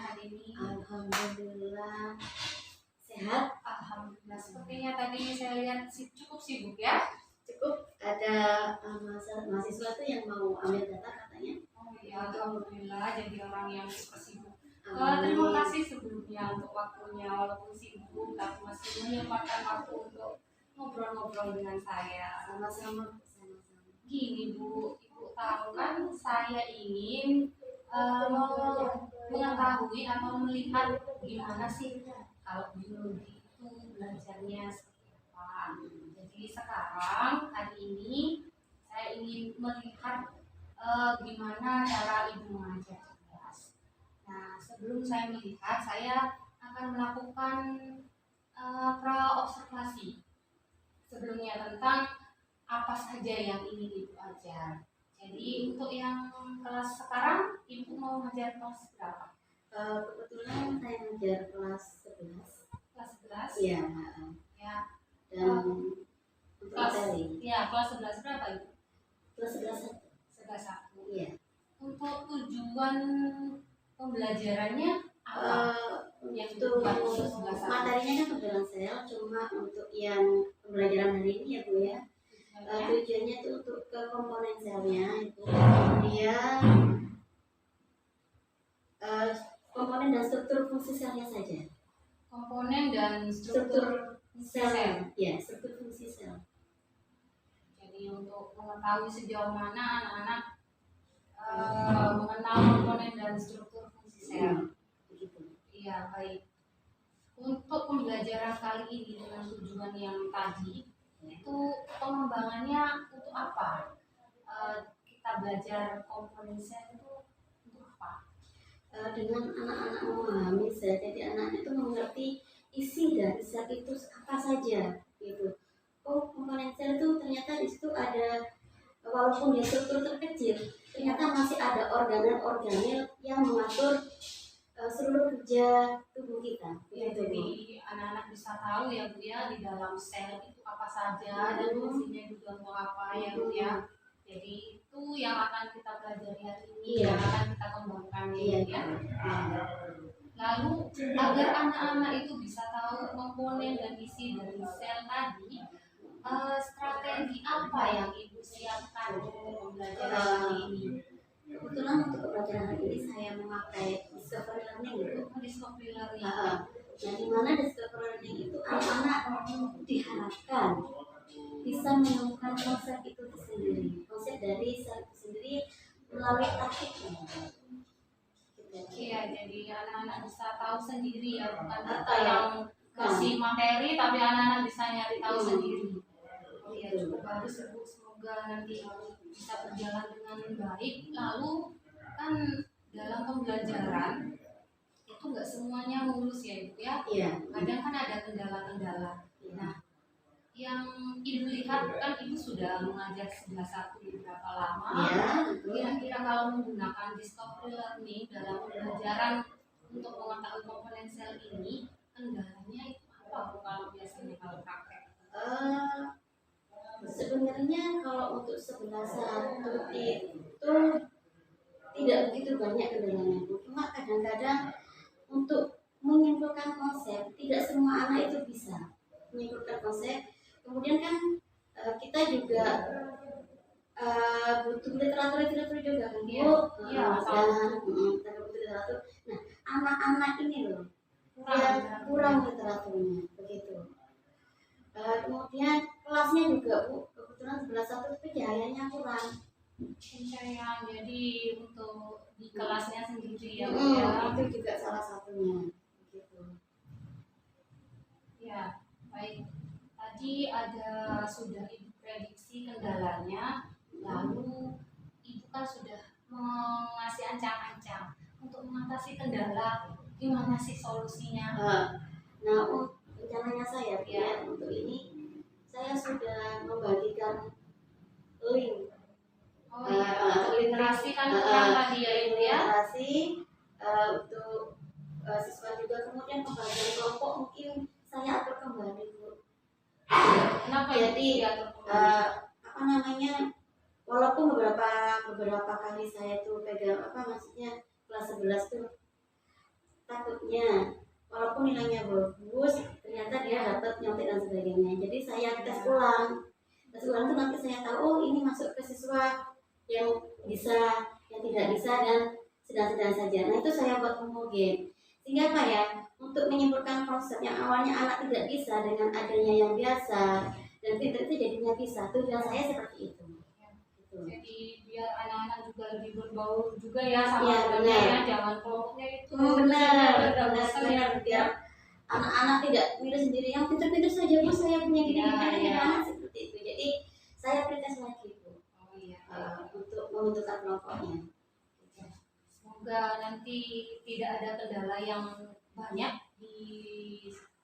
hari ini? Alhamdulillah sehat. Alhamdulillah. Sepertinya tadi saya lihat cukup sibuk ya. Cukup ada mahasiswa tuh yang mau ambil data katanya. Oh iya, alhamdulillah jadi orang yang super sibuk. Amin. Terima kasih sebelumnya untuk waktunya, walaupun sibuk tapi masih menyempatkan waktu untuk ngobrol-ngobrol dengan saya. Sama-sama. Gini Bu, Ibu tahu kan saya ingin mengetahui atau melihat gimana sih kalau biologi itu belajarnya seperti apa. Jadi sekarang hari ini saya ingin melihat gimana cara Ibu mengajar di kelas. Nah, sebelum saya melihat, saya akan melakukan pra-observasi sebelumnya tentang apa saja yang ingin Ibu ajar. Jadi untuk yang kelas sekarang, Ibu mau mengajar kelas berapa? Kebetulan saya mengajar kelas 11. Kelas 11? Iya. Ya. Dan untuk Kelas, materi. ya, kelas 11 berapa Ibu? Kelas 11. 11. Iya. Untuk tujuan pembelajarannya apa? Yang Untuk dibuat 11. materinya kan pembelajaran sel, cuma untuk yang pembelajaran hari ini ya Bu ya. Tujuannya itu untuk ke komponen selnya itu, kemudian komponen dan struktur fungsi selnya saja. Komponen dan struktur sel, ya struktur fungsi sel. Jadi untuk mengetahui sejauh mana anak-anak mengenal komponen dan struktur fungsi sel. Begitu. Iya, baik. Untuk pembelajaran kali ini dengan tujuan yang tadi, itu pengembangannya untuk apa? Kita belajar komponen sel itu untuk apa? Dengan anak-anak memahami sel, jadi anak-anak itu mengerti isi dari sel itu apa saja, gitu. Oh, komponen sel itu ternyata di situ ada, walaupun dia struktur terkecil, ternyata masih ada organel-organel yang mengatur seluruh kerja tubuh kita. Ya, jadi anak-anak bisa tahu ya Bu ya, di dalam sel itu apa saja dan fungsinya juga untuk apa ya Bu ya. Jadi itu yang akan kita pelajari hari ini, yang akan kita kembangkan ya. Lalu agar anak-anak itu bisa tahu komponen dan isi dari sel tadi, strategi apa yang Ibu siapkan untuk pembelajaran hari ini? Kebetulan untuk pembelajaran hari ini saya memakai discovery learning gitu. Discovery learning. Nah, di mana discovery learning itu anak-anak diharapkan bisa menemukan konsep itu sendiri, konsep dari sel itu sendiri melalui praktiknya. Iya, jadi anak-anak bisa tahu sendiri ya, bukan kita yang kasih materi tapi anak-anak bisa nyari tahu sendiri. Iya, cukup bagus Bu, semoga nanti bisa berjalan dengan baik. Lalu kan dalam pembelajaran itu nggak semuanya mulus ya Ibu ya. Iya. Kadang kan ada kendala-kendala. Nah, yang Ibu lihat kan Ibu sudah mengajar 11 beberapa lama. Kira-kira kalau menggunakan discovery learning dalam pembelajaran untuk mengetahui komponen sel ini, kendalanya itu apa Bu kalau biasanya kalau praktek? Sebenarnya kalau untuk 11 itu tidak begitu banyak kendalanya Bu. Cuma kadang-kadang untuk menyimpulkan konsep tidak semua anak itu bisa menyimpulkan konsep. Kemudian kan kita juga butuh literatur juga kan Bu. Iya, dan butuh literatur. Nah, anak-anak ini loh kurang literaturnya begitu. Kemudian kelasnya juga Bu, kebetulan 11 itu cahayanya kurang. Pencahayaan, jadi untuk di kelasnya sendiri ya Bu ya. ya. Itu juga salah satunya begitu. Ya, baik. Tadi sudah Ibu prediksi kendalanya, lalu Ibu kan sudah mengasih ancang-ancang untuk mengatasi kendala, gimana sih solusinya? Nah, rencananya saya ya untuk ini saya sudah membagikan link. Literasi kan kurang tadi ya Ibu ya. Literasi untuk siswa juga, kemudian pembagian kelompok mungkin saya atur kembali Bu. Kenapa? Jadi walaupun beberapa kali saya tuh pegang maksudnya kelas 11 tuh takutnya walaupun nilainya bagus ternyata dia dapat nyontek dan sebagainya. Jadi saya tes ulang itu nanti saya tahu oh ini masuk ke siswa yang bisa, yang tidak bisa, dan sedang-sedang saja. Nah itu saya buat homogen sehingga apa ya, untuk menyimpulkan konsep yang awalnya anak tidak bisa dengan adanya yang biasa dan pintar itu jadinya bisa. Tujuan saya seperti itu. Gitu. Jadi biar anak-anak juga lebih berbaur juga ya sama Iya, temannya benar. ya, jangan kelompoknya itu Benar, biar anak-anak tidak milih sendiri yang pintar-pintar saja Bu, saya punya gini Ya, gini ya. anak seperti itu. Jadi saya pretest lagi Bu, Oh iya. untuk membentukkan kelompoknya. Semoga nanti tidak ada kendala yang banyak di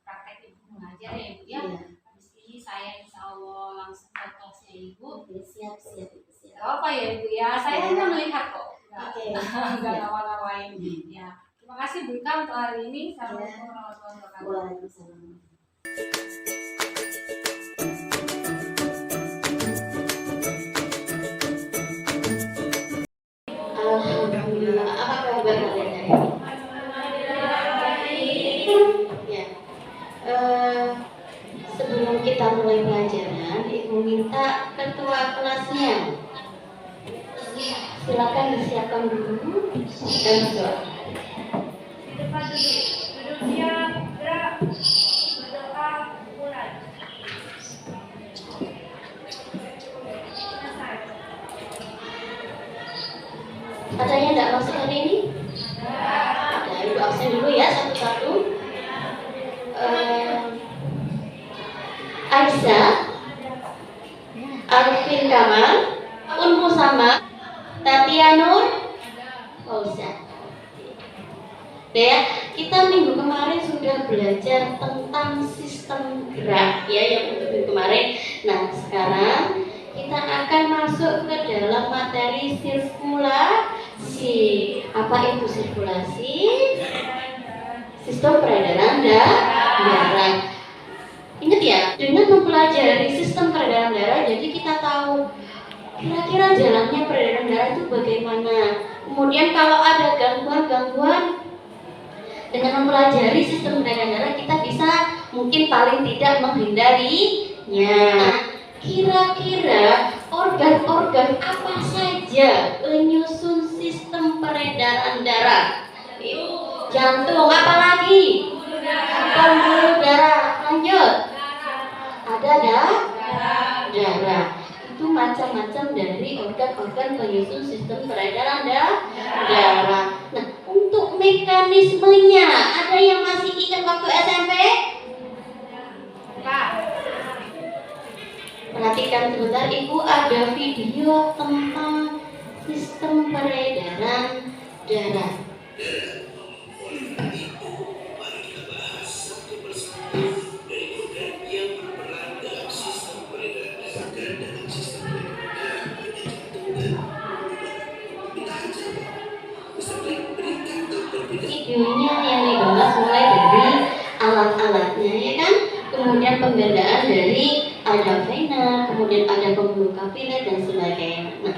praktek ibu mengajar ya ibu ya. Iya. Habis ini saya insya Allah langsung ke kelasnya ibu. Oke, siap Ibu, siap. Gak apa ya ibu ya, saya Ya. hanya melihat kok. Oke. Nggak ngapa-ngapain. Ya. Terima kasih Bu Ika untuk hari ini. Assalamualaikum Ya. warahmatullahi wabarakatuh. Waalaikumsalam. Alhamdulillah. Apa kabar kalian hari ini? Ya. Sebelum kita mulai pelajaran, Ibu minta ketua kelasnya. Silakan disiapkan dulu dan berdoa. Di depan duduk siap, gerak, berdoa, mulai. Ada yang tidak masuk hari ini? Ada. Ibu absen dulu ya satu-satu. Aisyah, Arifin Kamal, Unmu Sama, Tatianur, Fauzan. Ya, kita minggu kemarin sudah belajar tentang sistem gerak ya yang untuk minggu kemarin. Nah, sekarang kita akan masuk ke dalam materi sirkulasi. Apa itu sirkulasi? Sistem peredaran darah. Ingat ya, dengan mempelajari sistem peredaran darah, jadi kita tahu kira-kira jalannya peredaran darah itu bagaimana. Kemudian kalau ada gangguan-gangguan, dengan mempelajari sistem peredaran darah kita bisa mungkin paling tidak menghindarinya. Kira-kira organ-organ apa saja menyusun sistem peredaran darah? Jantung, apa lagi? Pembuluh darah. Lanjut. Ada darah. Itu macam-macam dari organ-organ penyusun sistem peredaran darah. Nah, untuk mekanismenya, ada yang masih ingat waktu SMP? Perhatikan sebentar, Ibu ada video tentang sistem peredaran darah. Videonya yang dibahas mulai dari alat-alatnya ya kan, kemudian pembedaan dari ada vena, kemudian ada pembuluh kapiler dan sebagainya. Nah,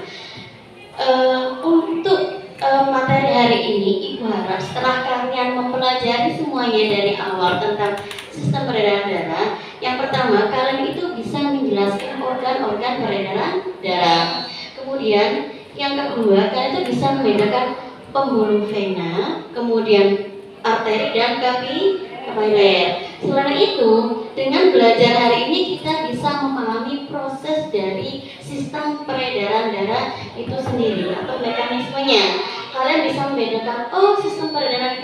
untuk materi hari ini Ibu harap setelah kalian mempelajari semuanya dari awal tentang sistem peredaran darah, yang pertama kalian itu bisa menjelaskan organ-organ peredaran darah. Kemudian yang kedua kalian itu bisa membedakan pembuluh vena, kemudian arteri dan kapiler. Selain itu, dengan belajar hari ini kita bisa memahami proses dari sistem peredaran darah itu sendiri atau mekanismenya. Kalian bisa membedakan, oh sistem peredaran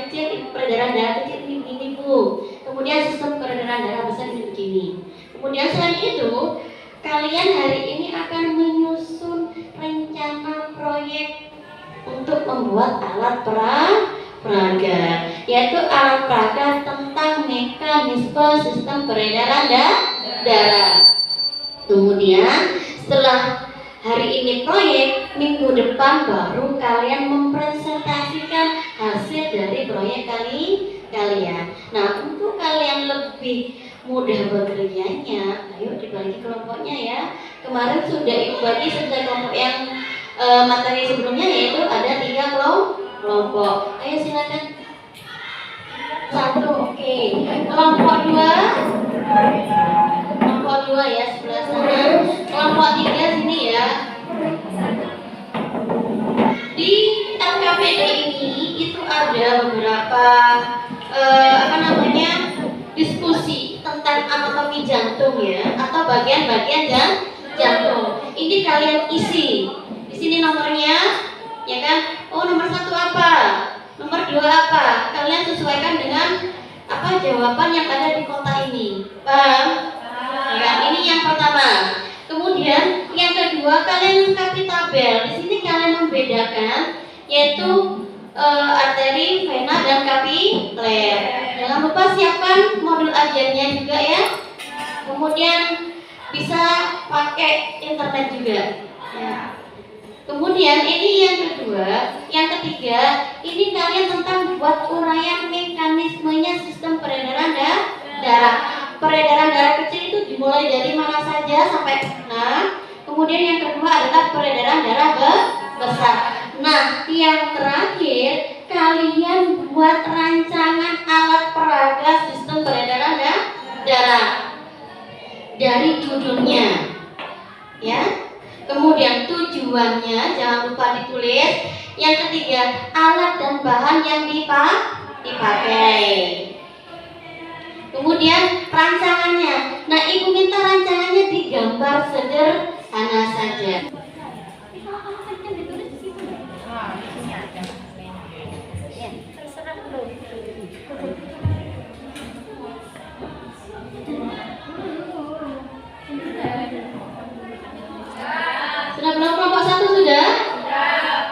darah kecil ini begini Bu. Kemudian sistem peredaran darah besar ini begini. Kemudian selain itu, kalian hari ini akan menyusun rencana proyek untuk membuat alat peraga, yaitu alat peraga tentang mekanisme sistem peredaran darah. Kemudian setelah hari ini proyek, minggu depan baru kalian mempresentasikan hasil dari proyek kalian. Nah, untuk kalian lebih mudah bekerjanya, ayo dibagi kelompoknya ya. Kemarin sudah Ibu bagi sesuai kelompok yang materi sebelumnya, yaitu ada 3 kelompok. Ayo silakan. Kelompok 2, kelompok 2 ya sebelah sana. Kelompok 3 sini ya. Di LKPD ini itu ada beberapa diskusi tentang anatomi jantung ya, atau bagian-bagian jantung. Ini kalian isi. Di sini nomornya, ya kan? Oh, nomor 1 apa? Nomor 2 apa? Kalian sesuaikan dengan apa jawaban yang ada di kotak ini. Paham? Ya, ini yang pertama. Kemudian yang kedua, kalian lengkapi tabel. Di sini kalian membedakan yaitu arteri, vena, dan kapiler. Jangan lupa siapkan modul ajarnya juga ya. Kemudian bisa pakai internet juga. Ya. Kemudian ini yang kedua, yang ketiga, ini kalian tentang buat uraian mekanismenya sistem peredaran darah. Peredaran darah kecil itu dimulai dari mana saja sampai mana. Kemudian yang kedua adalah peredaran darah besar. Nah, yang terakhir kalian buat rancangan alat peraga sistem peredaran darah dari judulnya, ya. Kemudian tujuannya jangan lupa ditulis. Yang ketiga, alat dan bahan yang dipakai. Kemudian rancangannya. Nah, ibu minta rancangannya digambar sederhana saja. Sudah belum? Kelompok 1 sudah?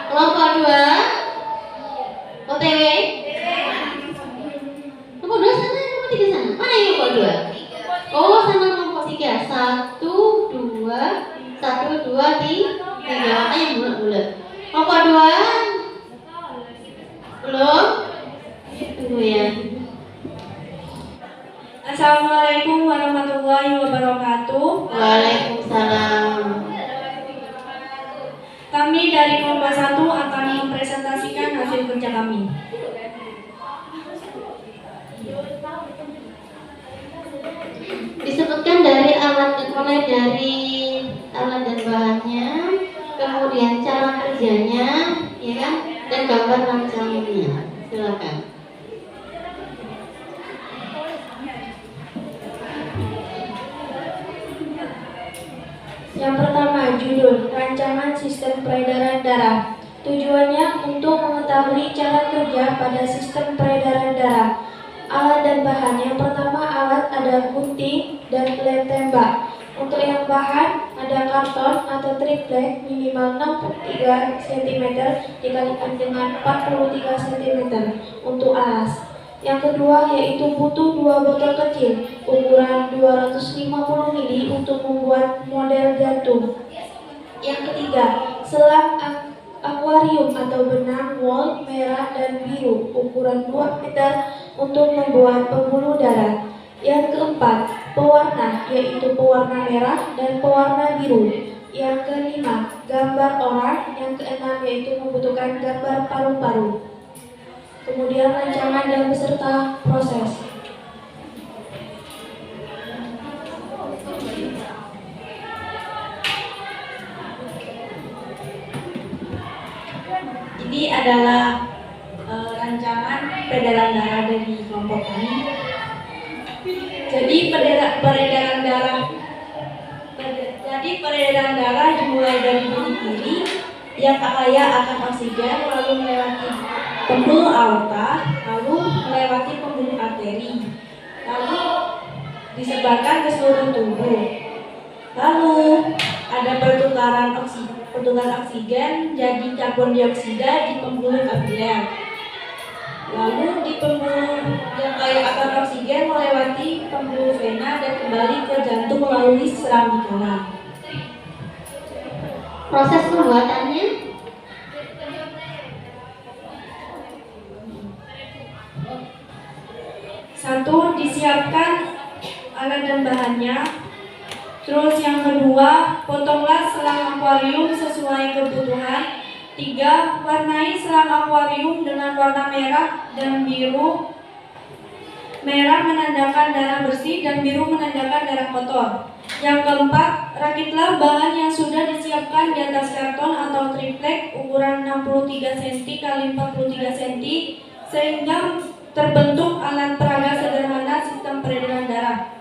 Kelompok 2 OTW? Kelompok 2 sana, kelompok 3 sana. Mana yang kelompok 2? Oh, sana kelompok 3. 1, 2, 1, 2, 3. Makanya bulat-bulat. Kelompok 2? Belum? Tunggu ya. Assalamualaikum warahmatullahi wabarakatuh. Waalaikumsalam. Kami dari kelompok 1 akan mempresentasikan hasil kerja kami. Disebutkan dari mulai dari alat dan bahannya, kemudian cara kerjanya, ya kan, dan gambar rancangannya. Silakan. Yang pertama, judul Rancangan Sistem Peredaran Darah. Tujuannya untuk mengetahui cara kerja pada sistem peredaran darah. Alat dan bahan. Yang pertama, alat ada gunting dan lem tembak. Untuk yang bahan ada karton atau triplek minimal 63 cm dikalikan dengan 43 cm untuk alas. Yang kedua yaitu butuh 2 botol kecil ukuran 250 ml untuk membuat model jantung. Yang ketiga, selang akuarium atau benang wol merah dan biru ukuran 2 meter untuk membuat pembuluh darah. Yang keempat, pewarna yaitu pewarna merah dan pewarna biru. Yang kelima, gambar orang. Yang keenam yaitu membutuhkan gambar paru-paru. Kemudian rancangan dan beserta proses. Ini adalah rancangan peredaran darah dari kelompok kami. Jadi peredaran darah dimulai dari budi kiri yang kaya akan oksigen, lalu melewati pembuluh aorta, lalu melewati pembuluh arteri, lalu disebarkan ke seluruh tubuh. Lalu ada pertukaran oksigen jadi karbon dioksida di pembuluh kapiler. Lalu di pembuluh yang kaya akan oksigen melewati pembuluh vena dan kembali ke jantung melalui serambi kanan. Proses pembuatannya. Satu, disiapkan alat dan bahannya. Terus yang kedua, potonglah selang akuarium sesuai kebutuhan. 3, warnai selang akuarium dengan warna merah dan biru. merah menandakan darah bersih dan biru menandakan darah kotor. Yang keempat, rakitlah bahan yang sudah disiapkan di atas karton atau triplek ukuran 63 cm x 43 cm sehingga terbentuk alat peraga sederhana sistem peredaran darah.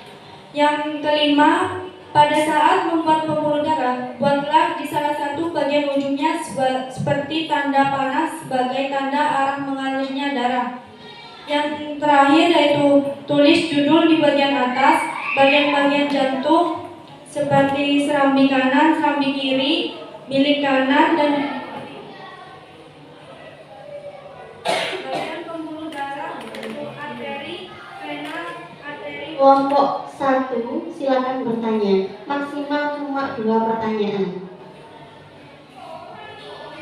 Yang kelima, pada saat membuat pembuluh darah, buatlah di salah satu bagian ujungnya seperti tanda panah sebagai tanda arah mengalirnya darah. Yang terakhir yaitu tulis judul di bagian atas, bagian-bagian jantung seperti serambi kanan, serambi kiri, milik kanan, dan bagian pembuluh darah untuk arteri, vena, arteri. Kelompok 1 silakan bertanya. Maksimal cuma 2 pertanyaan.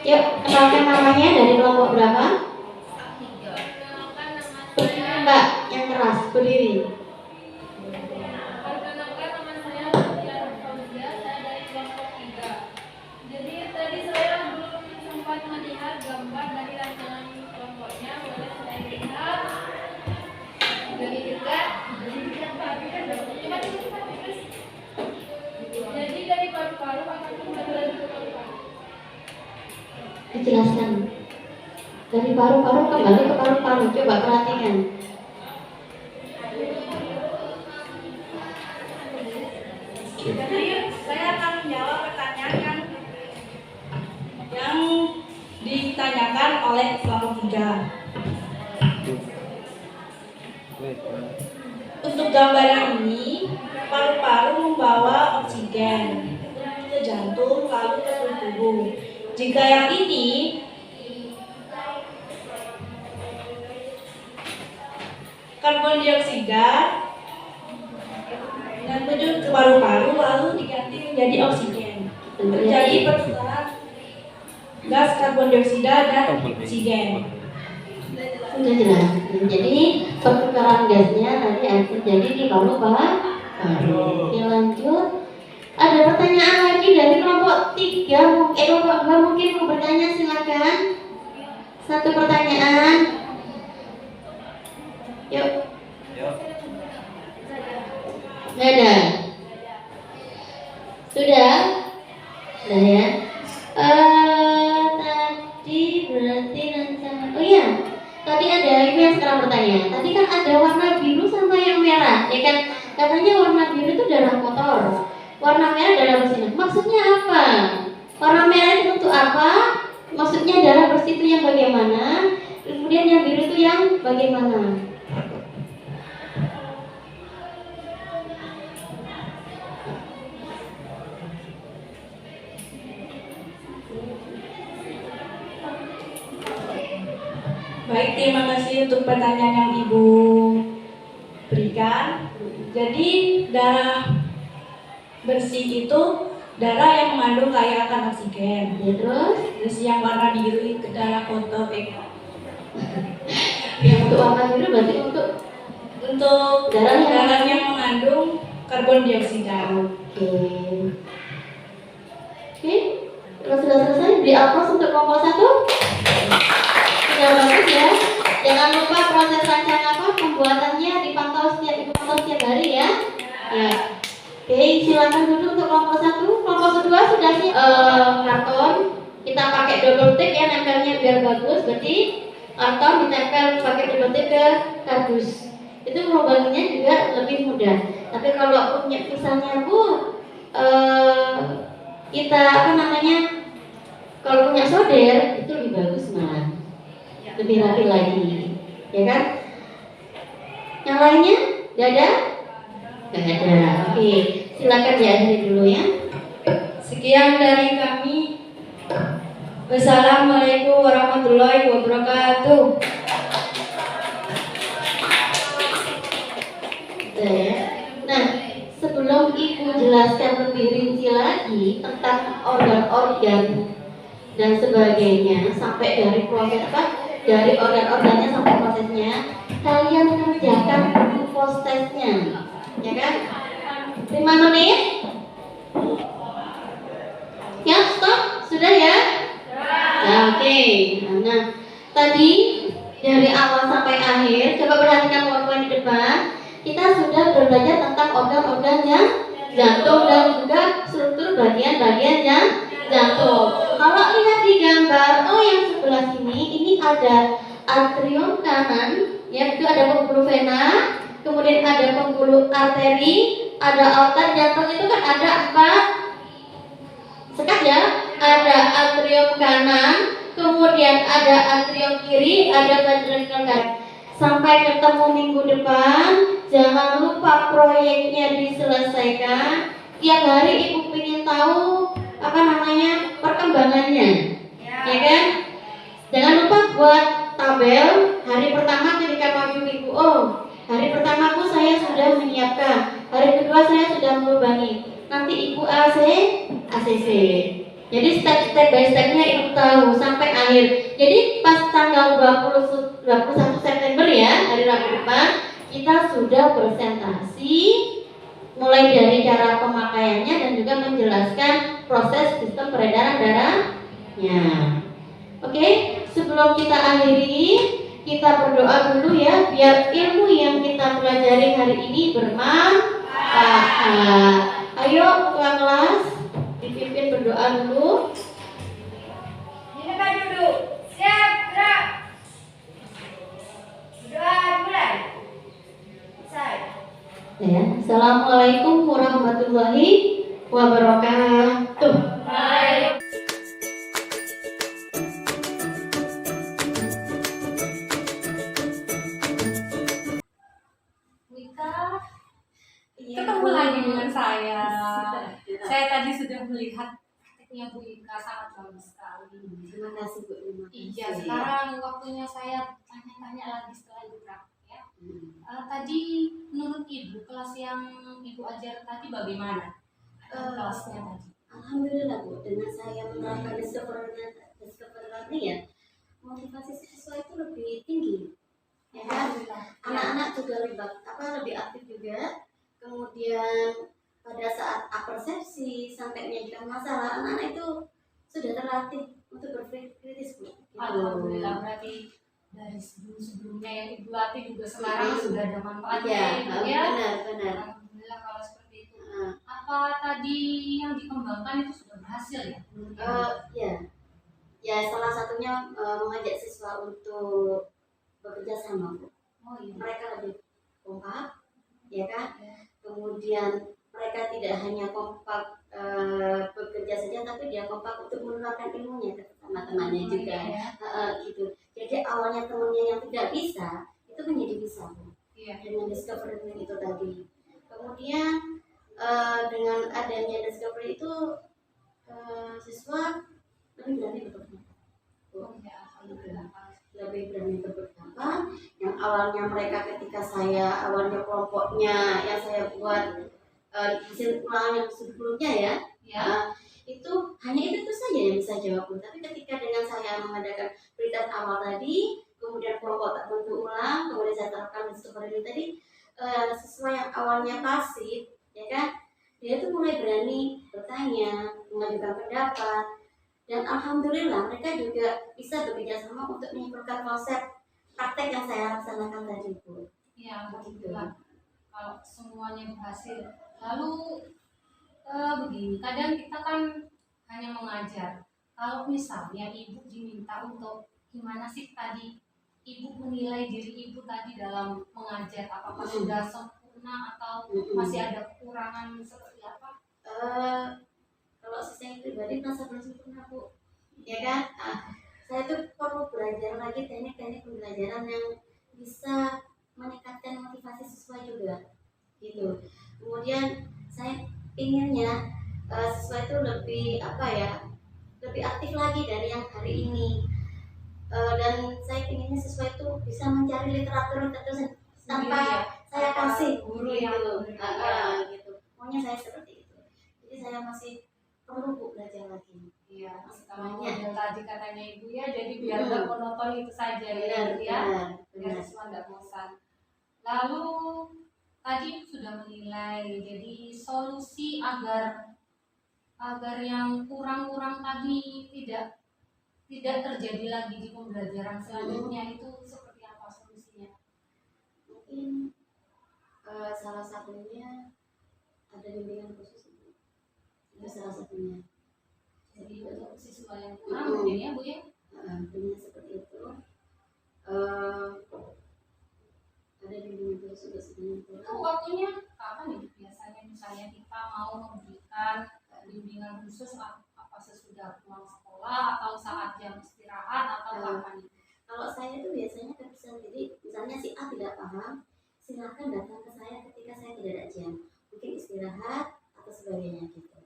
Yuk, kenalkan namanya dari kelompok berapa? Berdiri Mbak, yang keras, berdiri. Perkenalkan, nama saya Fauzia, saya dari kelompok 3. Jadi tadi saya belum sempat melihat gambar dari rancangan kelompoknya. Boleh saya lihat lebih dekat. Jadi dari paru-paru akan kembali ke paru-paru. Dijelaskan. Dari paru-paru kembali ke paru-paru. Coba perhatikan. Jadi saya akan menjawab pertanyaan yang ditanyakan oleh kelompok 3. Untuk gambaran ini, paru-paru membawa oksigen ke jantung lalu ke seluruh tubuh. Jika yang ini karbon dioksida dan menuju ke paru-paru lalu diganti menjadi oksigen. Terjadi pertukaran gas karbon dioksida dan oksigen. Sudah jelas. Jadi pertukaran gasnya nanti akan terjadi di paru-paru. Oke, lanjut. Ada pertanyaan lagi dari kelompok 3, kelompok 2 mungkin mau bertanya, silakan. Satu pertanyaan. Yuk. Nggak ada. Sudah? Sudah ya. Tadi berarti rancangan. Oh iya. Tadi ada ibu yang sekarang bertanya. Tadi kan ada warna biru sama yang merah, ya kan? Katanya warna biru itu darah kotor, warna merah darah bersih. Maksudnya apa? Warna merah itu untuk apa? Maksudnya darah bersih itu yang bagaimana? Kemudian yang biru itu yang bagaimana? Baik, terima kasih untuk pertanyaan yang Ibu berikan. Jadi darah bersih itu darah yang mengandung kaya akan oksigen. Ya, Terus yang warna biru itu darah kotor. Yang untuk warna biru berarti untuk darah yang mengandung karbon dioksida. Oke. Kalau sudah selesai, beri aplaus untuk kelompok 1. Sudah bagus ya. Jangan lupa proses rancangan pembuatannya dipantau setiap hari ya. Ya. Oke, silakan dulu untuk kelompok 1. Kelompok kedua sudah karton. Kita pakai double tape ya, nempelnya biar bagus. Berarti karton ditempel pakai double tape ke kardus. Itu ngelobanginya juga lebih mudah. Tapi kalau punya misalnya kita kalau punya solder itu lebih bagus malah, lebih rapi lagi, ya kan? Yang lainnya nggak ada? Nggak ada. Oke, silakan diakhiri dulu ya. Sekian dari kami. Wassalamualaikum warahmatullahi wabarakatuh. Ya. Nah, sebelum Ibu jelaskan lebih rinci lagi tentang organ-organ dan sebagainya sampai dari proses dari organ-organnya sampai prosesnya, kalian kerjakan dulu prosesnya, ya kan? 5 menit? Ya, stop? Sudah ya? Nah, oke. Nah, tadi dari awal sampai akhir, coba perhatikan poin-poin di depan. kita sudah belajar tentang organ-organ yang jantung dan juga struktur bagian-bagian yang jantung. Kalau lihat di gambar yang sebelah sini, ini ada atrium kanan, ya, itu ada pembuluh vena, kemudian ada pembuluh arteri, ada aorta. Jantung itu kan ada 4 sekat ya, ada atrium kanan, kemudian ada atrium kiri, ada ventricle kanan. Sampai ketemu minggu depan, jangan lupa proyeknya diselesaikan. Tiap hari ibu ingin tahu perkembangannya, ya kan? Jangan lupa buat tabel hari pertama ketika maju minggu. Hari pertama saya sudah menyiapkan, hari kedua saya sudah melubangi. Nanti ibu ACC. Jadi step by stepnya ibu tahu sampai akhir. Jadi pas tanggal 21 September ya, hari Rabu depan, kita sudah presentasi mulai dari cara pemakaiannya dan juga menjelaskan proses sistem peredaran darahnya. Oke, sebelum kita akhiri, kita berdoa dulu ya, biar ilmu yang kita pelajari hari ini bermanfaat. Ayo ketua kelas, dipimpin berdoa dulu. Ini kan duduk. Siap, gerak. Berdoa mulai. Selesai. Ya, Assalamualaikum warahmatullahi wabarakatuh. Baik. Wika, Iya, ketemu Bu. lagi dengan saya. Iya. Saya tadi sudah melihat prakteknya Bu Wika, sangat bagus sekali. Terima kasih Bu. Terima kasih. Iya, sekarang waktunya saya tanya-tanya lagi setelah Ibu praktek ya. Tadi menurut Ibu, kelas yang Ibu ajar tadi bagaimana? Kelasnya tadi. Alhamdulillah Bu, dengan saya menerapkan discovery learning ya, motivasi siswa itu lebih tinggi, ya kan? Anak-anak juga lebih aktif juga. Kemudian pada saat apersepsi sampai menyajikan masalah, anak-anak itu sudah terlatih untuk berpikir kritis Bu. Gitu. Alhamdulillah, berarti dari sebelumnya yang Ibu latih juga sekarang sudah ada manfaatnya Ya, Ibu ya. benar. Alhamdulillah kalau seperti itu. Apa tadi yang dikembangkan itu sudah berhasil ya? Ya salah satunya mengajak siswa untuk bekerja sama Bu. Oh iya. Mereka lebih kompak, ya kan? Kemudian mereka tidak hanya kompak bekerja saja, tapi dia kompak untuk menularkan ilmunya ke teman-temannya juga. Gitu. Jadi awalnya temannya yang tidak bisa itu menjadi bisa Bu. Iya. Dengan discovery itu tadi. Kemudian dengan adanya discovery itu siswa lebih berani berpendapat. Oh iya, alhamdulillah. Lebih berani berpendapat. Yang awalnya mereka ketika awalnya kelompoknya yang saya buat hasil ulangan yang sebelumnya ya, itu hanya itu saja yang bisa jawab. Tapi ketika dengan saya mengadakan prioritas awal tadi, kemudian kelompok terbentuk ulang, kemudian saya terapkan discovery tadi, siswa yang awalnya pasif, ya kan, dia itu mulai berani bertanya, mengajukan pendapat, dan alhamdulillah mereka juga bisa bekerja sama untuk menyimpulkan konsep praktek yang saya laksanakan tadi Bu. Iya, alhamdulillah. Kalau semuanya berhasil. Lalu begini, kadang kita kan hanya mengajar. Kalau misalnya Ibu diminta untuk gimana sih tadi Ibu menilai diri Ibu tadi dalam mengajar, apakah sudah sempurna atau masih ada kekurangan seperti apa? Kalau saya pribadi merasa belum sempurna Bu, ya kan? Saya tuh perlu belajar lagi teknik-teknik pembelajaran yang bisa meningkatkan motivasi siswa juga, gitu. Kemudian saya inginnya siswa itu lebih lebih aktif lagi dari yang hari ini. Dan saya inginnya siswa itu bisa mencari literatur tanpa saya kasih guru gitu. yang Gitu. Maunya saya seperti itu. Jadi saya masih perlu Bu belajar lagi. Iya, kalau model tadi katanya Ibu ya, jadi biar nggak monoton itu saja Benar. biar siswa nggak bosan. Lalu tadi sudah menilai, jadi solusi agar yang kurang-kurang tadi tidak terjadi lagi di pembelajaran selanjutnya itu seperti apa solusinya? Mungkin salah satunya ada bimbingan khusus itu salah satunya. Jadi untuk siswa yang kurang mungkin ya Bu ya. Punya seperti itu. Ada bimbingan khusus untuk sebenarnya Itu kurang. waktunya kapan nih biasanya misalnya kita mau memberikan bimbingan khusus apa sesudah pulang sekolah atau saat jam istirahat atau kapan nih? Kalau saya itu biasanya terpisah, jadi misalnya si A tidak paham, silakan datang ke saya ketika saya tidak ada jam, mungkin istirahat atau sebagainya gitu.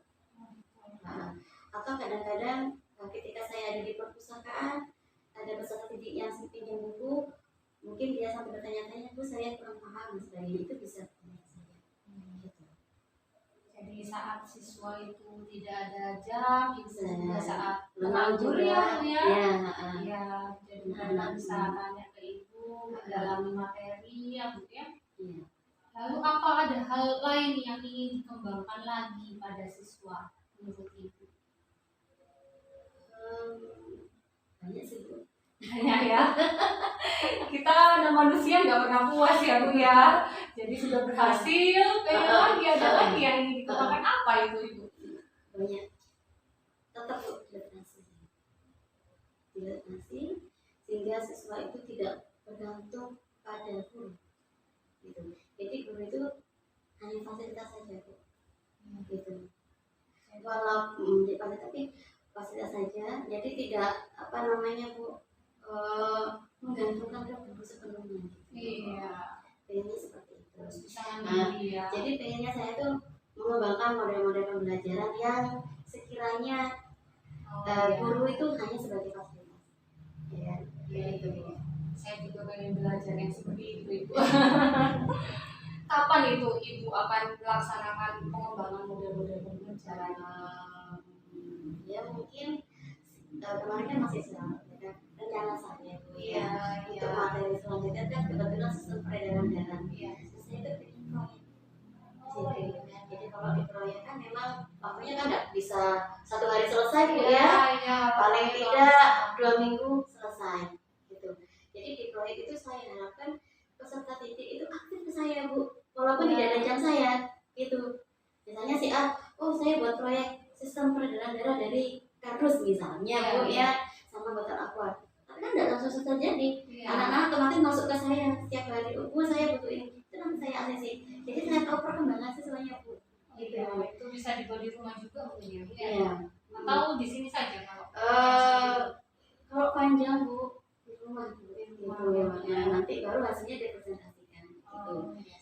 Nah, atau kadang-kadang ketika saya ada di perpustakaan, ada peserta didik yang pinjam buku, mungkin dia sampai bertanya-tanya, Bu saya kurang paham dan sebagainya, itu bisa tanya saya. Gitu. Jadi saat siswa itu tidak ada jam, itu juga saat Lemah menganggur juga, ya. ya, Jadi mereka bisa tanya ke ibu, mendalami materi ya Bu ya. ya. Lalu apa ada hal lain yang ingin dikembangkan lagi pada siswa menurut ibu? Banyak sih Bu. Banyak ya. Kita ada manusia nggak pernah puas ya Bu ya. Jadi sudah berhasil, pengen lagi ada lagi yang ingin dikembangkan, apa itu Ibu? Banyak. Tetap Bu, dilatih sehingga siswa itu tidak bergantung pada guru gitu. Jadi guru itu hanya fasilitas saja Bu. Gitu. Walaupun tapi fasilitas saja, jadi tidak apa namanya Bu, menggantungkan ke guru sepenuhnya gitu. Iya. Pengennya seperti itu. Terus bisa mandiri ya. Jadi pengennya saya tuh mengembangkan model-model pembelajaran yang sekiranya guru itu hanya sebagai fasilitas. Ya, Iya, itu. Saya juga pengen belajar yang seperti itu Ibu. Kapan itu Ibu akan melaksanakan pengembangan model-model pembelajaran? Ya mungkin kemarin kan masih rencana saya Bu ya. Untuk materi selanjutnya kan kebetulan sistem peredaran darah. Iya. Saya itu bikin proyek. Jadi kalau di proyek kan memang waktunya kan nggak bisa 1 hari selesai Bu ya. Paling tidak 2 minggu selesai gitu. Jadi di proyek itu saya harapkan peserta didik itu aktif ke saya Bu, walaupun tidak ada jam saya gitu. Misalnya si A, oh saya buat proyek sistem peredaran darah dari kardus misalnya Bu ya, sama botol aqua. Tapi kan tidak langsung terjadi. Anak-anak otomatis masuk ke saya setiap hari, Bu saya butuh ini, itu nanti saya ACC. Jadi saya tahu perkembangan siswanya Bu. Gitu. Itu bisa dibuat di rumah juga mungkin ya. Iya. Atau di sini saja kalau. Kalau panjang Bu di rumah Bu. Gitu. Ya, nanti baru hasilnya dipresentasikan. Gitu.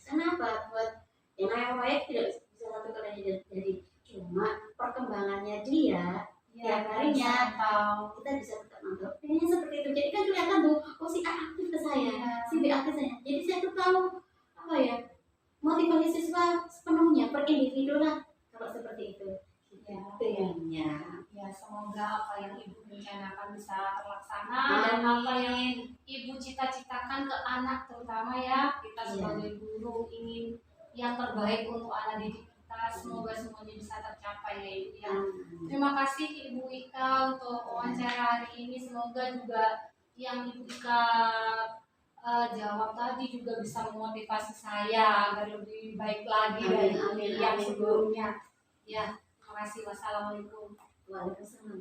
Kenapa? Buat yang namanya proyek tidak bisa satu kali jadi, cuma perkembangannya dia tiap harinya kita bisa tetap mantau. Pengennya seperti itu. Jadi kan kelihatan Bu, oh si A aktif ke saya, si B aktif saya. Jadi saya tuh tahu apa ya, motivasi siswa sepenuhnya per individu lah kalau seperti itu. Ya, semoga apa yang Ibu rencanakan bisa terlaksana dan apa yang Ibu cita-citakan ke anak terutama ya, kita sebagai guru ingin yang terbaik untuk anak didik kita, semoga semuanya bisa tercapai ya Ibu ya. Terima kasih Ibu Ika untuk wawancara hari ini, semoga juga yang Ibu Ika jawab tadi juga bisa memotivasi saya agar lebih baik lagi dari yang sebelumnya. Ya, terima kasih. Wassalamualaikum. Waalaikumsalam.